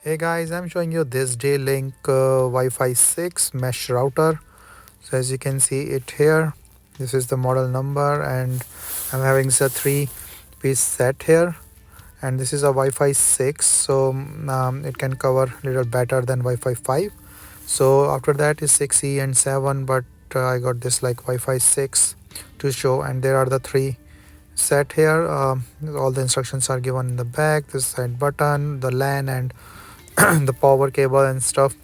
Hey guys, I'm showing you this D-Link Wi-Fi 6 mesh router. So as you can see it here, this is the model number and I'm having a 3-piece set here, and this is a Wi-Fi 6, so it can cover a little better than Wi-Fi 5. So after that is 6E and 7, but I got this like Wi-Fi 6 to show, and there are the three set here. All the instructions are given in the back, this side button, the LAN, and the power cable and stuff.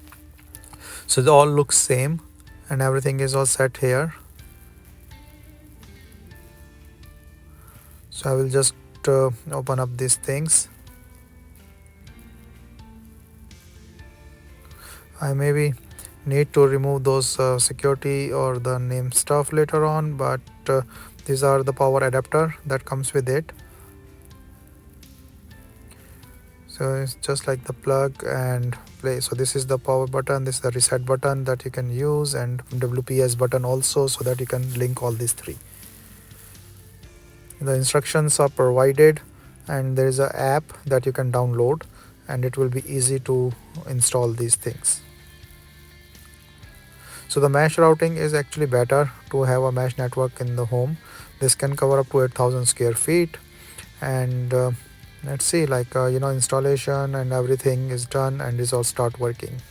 So they all look same and everything is all set here. So I will just open up these things. I maybe need to remove those security or the name stuff later on, but these are the power adapter that comes with it. So it's just like the plug and play. So this is the power button, this is the reset button that you can use, and WPS button also, so that you can link all these three. The instructions are provided, and there is an app that you can download, and it will be easy to install these things. So the mesh routing is actually better to have a mesh network in the home. This can cover up to 8,000 square feet, and let's see, like installation and everything is done and is all start working.